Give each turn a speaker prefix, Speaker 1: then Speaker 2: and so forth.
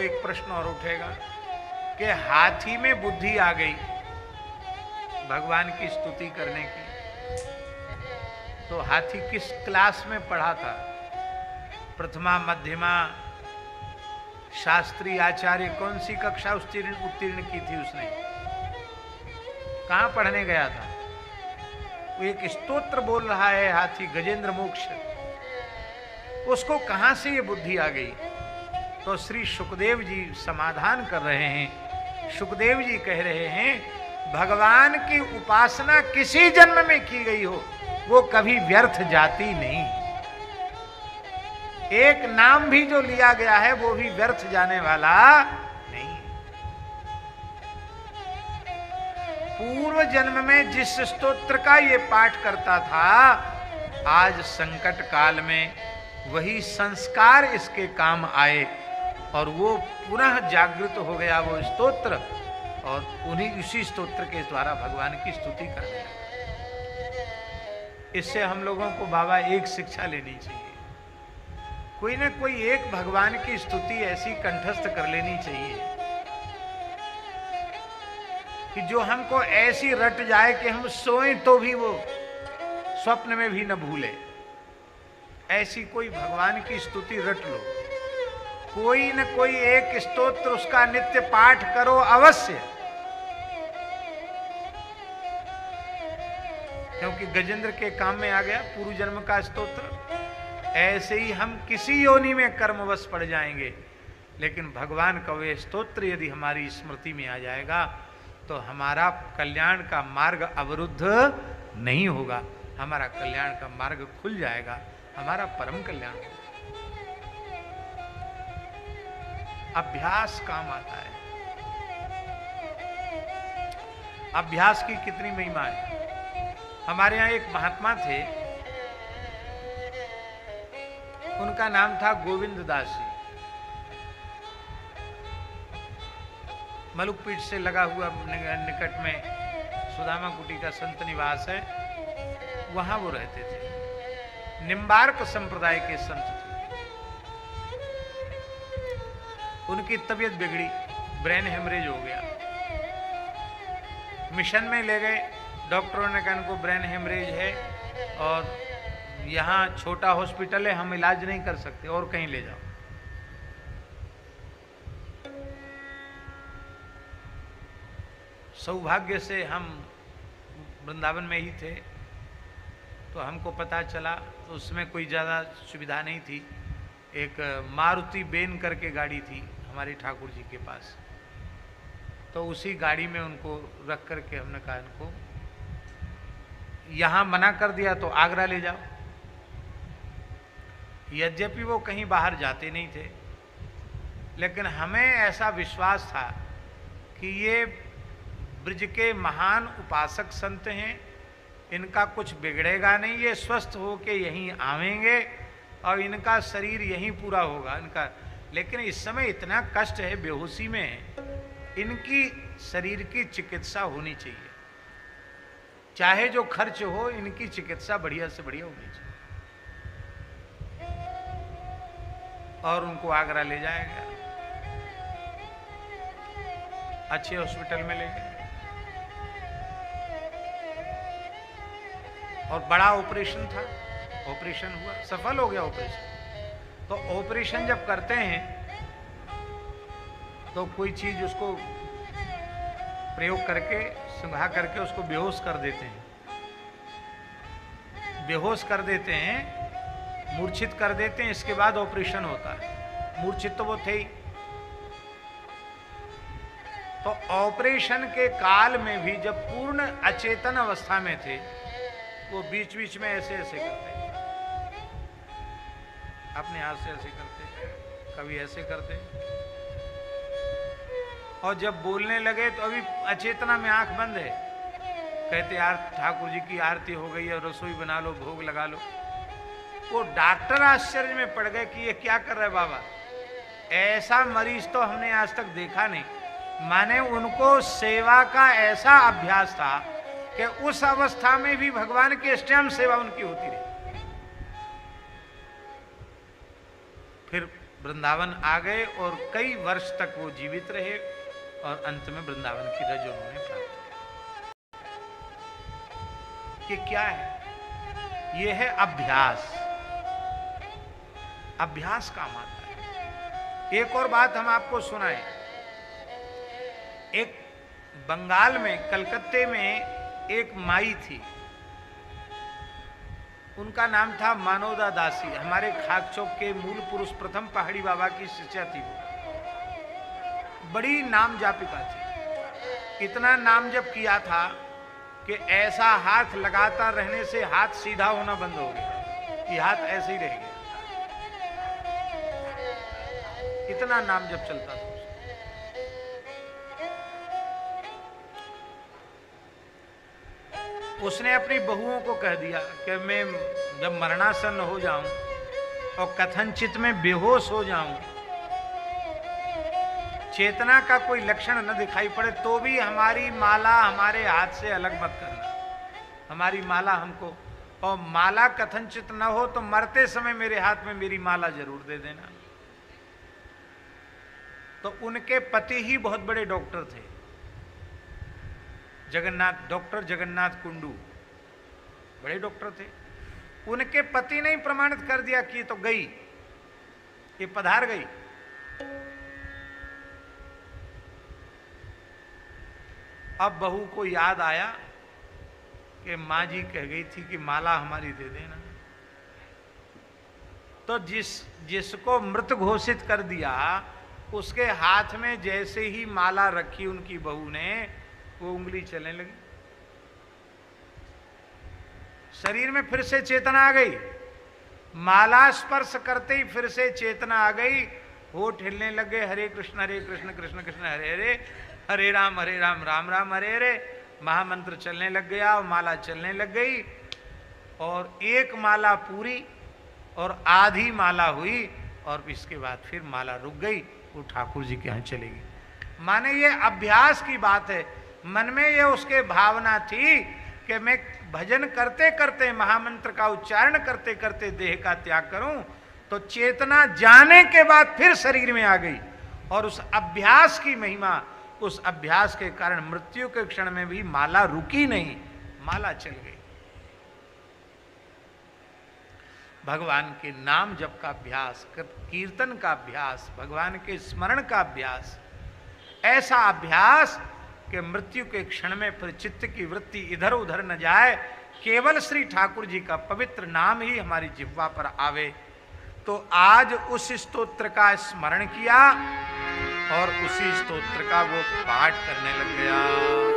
Speaker 1: एक प्रश्न और उठेगा कि हाथी में बुद्धि आ गई भगवान की स्तुति करने की, तो हाथी किस क्लास में पढ़ा था? प्रथमा, मध्यमा, शास्त्री, आचार्य, कौन सी कक्षा उत्तीर्ण की थी उसने? कहां पढ़ने गया था? वो एक स्तोत्र बोल रहा है हाथी, गजेंद्र मोक्ष, उसको कहां से ये बुद्धि आ गई? तो श्री सुखदेव जी समाधान कर रहे हैं। सुखदेव जी कह रहे हैं भगवान की उपासना किसी जन्म में की गई हो वो कभी व्यर्थ जाती नहीं। एक नाम भी जो लिया गया है वो भी व्यर्थ जाने वाला नहीं। पूर्व जन्म में जिस स्तोत्र का ये पाठ करता था, आज संकट काल में वही संस्कार इसके काम आए और वो पुनः जागृत हो गया वो स्तोत्र, और उन्हीं उसी स्तोत्र के द्वारा भगवान की स्तुति करने लगा। इससे हम लोगों को बाबा एक शिक्षा लेनी चाहिए, कोई ना कोई एक भगवान की स्तुति ऐसी कंठस्थ कर लेनी चाहिए कि जो हमको ऐसी रट जाए कि हम सोएं तो भी वो स्वप्न में भी न भूले। ऐसी कोई भगवान की स्तुति रट लो, कोई न कोई एक स्तोत्र उसका नित्य पाठ करो अवश्य, क्योंकि गजेंद्र के काम में आ गया पूर्व जन्म का स्तोत्र। ऐसे ही हम किसी योनि में कर्मवश पड़ जाएंगे, लेकिन भगवान का वे स्तोत्र यदि हमारी स्मृति में आ जाएगा तो हमारा कल्याण का मार्ग अवरुद्ध नहीं होगा, हमारा कल्याण का मार्ग खुल जाएगा, हमारा परम कल्याण होगा। अभ्यास काम आता है। अभ्यास की कितनी महिमा है। हमारे यहां एक महात्मा थे, उनका नाम था गोविंद दास जी। मलुकपीठ से लगा हुआ निकट में सुदामा कुटी का संत निवास है, वहां वो रहते थे। निम्बार्क संप्रदाय के संत थे। उनकी तबीयत बिगड़ी, ब्रेन हेमरेज हो गया। मिशन में ले गए, डॉक्टरों ने कहा इनको ब्रेन हेमरेज है और यहाँ छोटा हॉस्पिटल है, हम इलाज नहीं कर सकते, और कहीं ले जाओ। सौभाग्य से हम वृंदावन में ही थे, तो हमको पता चला, तो उसमें कोई ज़्यादा सुविधा नहीं थी। एक मारुति बेन करके गाड़ी थी हमारे ठाकुर जी के पास, तो उसी गाड़ी में उनको रख करके हमने कहा इनको यहाँ मना कर दिया तो आगरा ले जाओ। यद्यपि वो कहीं बाहर जाते नहीं थे, लेकिन हमें ऐसा विश्वास था कि ये ब्रज के महान उपासक संत हैं, इनका कुछ बिगड़ेगा नहीं, ये स्वस्थ होके यहीं आवेंगे और इनका शरीर यहीं पूरा होगा इनका। लेकिन इस समय इतना कष्ट है, बेहोशी में है, इनकी शरीर की चिकित्सा होनी चाहिए, चाहे जो खर्च हो, इनकी चिकित्सा बढ़िया से बढ़िया होनी चाहिए। और उनको आगरा ले जाया गया, अच्छे हॉस्पिटल में ले गए और बड़ा ऑपरेशन था। ऑपरेशन हुआ, सफल हो गया ऑपरेशन। तो ऑपरेशन जब करते हैं तो कोई चीज उसको प्रयोग करके सुंघा करके उसको बेहोश कर देते हैं, बेहोश कर देते हैं, मूर्छित कर देते हैं। इसके बाद ऑपरेशन होता है। मूर्छित तो वो थे ही। तो ऑपरेशन के काल में भी जब पूर्ण अचेतन अवस्था में थे, वो बीच बीच में ऐसे ऐसे करते, अपने हाथ से ऐसे करते, कभी ऐसे करते, और जब बोलने लगे तो अभी अचेतना में आंख बंद है, कहते यार ठाकुर जी की आरती हो गई है, रसोई बना लो, भोग लगा लो। वो डॉक्टर आश्चर्य में पड़ गए कि ये क्या कर रहे बाबा, ऐसा मरीज तो हमने आज तक देखा नहीं। माने उनको सेवा का ऐसा अभ्यास था कि उस अवस्था में भी भगवान की स्वयं सेवा उनकी होती रही। फिर वृंदावन आ गए और कई वर्ष तक वो जीवित रहे और अंत में वृंदावन की रज उन्होंने प्राप्त की। ये क्या है? ये है अभ्यास। अभ्यास काम आता है। एक और बात हम आपको सुनाएं। एक बंगाल में, कलकत्ते में एक माई थी, उनका नाम था मानोदा दासी। हमारे खाक चौक के मूल पुरुष प्रथम पहाड़ी बाबा की शिष्या थी वो। बड़ी नाम जापिका थी। इतना नाम जप किया था कि ऐसा हाथ लगातार रहने से हाथ सीधा होना बंद हो गया, ये हाथ ऐसे ही रह गया। इतना नाम जप चलता था। उसने अपनी बहुओं को कह दिया कि मैं जब मरणासन हो जाऊं और कथनचित में बेहोश हो जाऊं, चेतना का कोई लक्षण न दिखाई पड़े, तो भी हमारी माला हमारे हाथ से अलग मत करना। हमारी माला हमको, और माला कथनचित न हो तो मरते समय मेरे हाथ में मेरी माला जरूर दे देना। तो उनके पति ही बहुत बड़े डॉक्टर थे, जगन्नाथ, डॉक्टर जगन्नाथ कुंडू, बड़े डॉक्टर थे। उनके पति ने ही प्रमाणित कर दिया कि ये तो गई, ये पधार गई। अब बहू को याद आया कि मां जी कह गई थी कि माला हमारी दे देना। तो जिसको मृत घोषित कर दिया, उसके हाथ में जैसे ही माला रखी उनकी बहू ने, वो उंगली चलने लगी। शरीर में फिर से चेतना आ गई। माला स्पर्श करते ही फिर से चेतना आ गई। होठ हिलने लगे, हरे कृष्ण कृष्ण कृष्ण हरे हरे, हरे राम राम राम हरे हरे। महामंत्र चलने लग गया और माला चलने लग गई। और एक माला पूरी और आधी माला हुई और इसके बाद फिर माला रुक गई। वो ठाकुर जी के यहाँ चलेगी। माने ये अभ्यास की बात है। मन में ये उसके भावना थी कि मैं भजन करते करते, महामंत्र का उच्चारण करते करते देह का त्याग करूं। तो चेतना जाने के बाद फिर शरीर में आ गई और उस अभ्यास की महिमा, उस अभ्यास के कारण मृत्यु के क्षण में भी माला रुकी नहीं, माला चल गई। भगवान के नाम जप का अभ्यास, कीर्तन का अभ्यास, भगवान के स्मरण का अभ्यास, ऐसा अभ्यास कि मृत्यु के क्षण में फिर चित्त की वृत्ति इधर उधर न जाए, केवल श्री ठाकुर जी का पवित्र नाम ही हमारी जिह्वा पर आवे। तो आज उस स्तोत्र का स्मरण किया और उसी स्तोत्र का वो पाठ करने लग गया।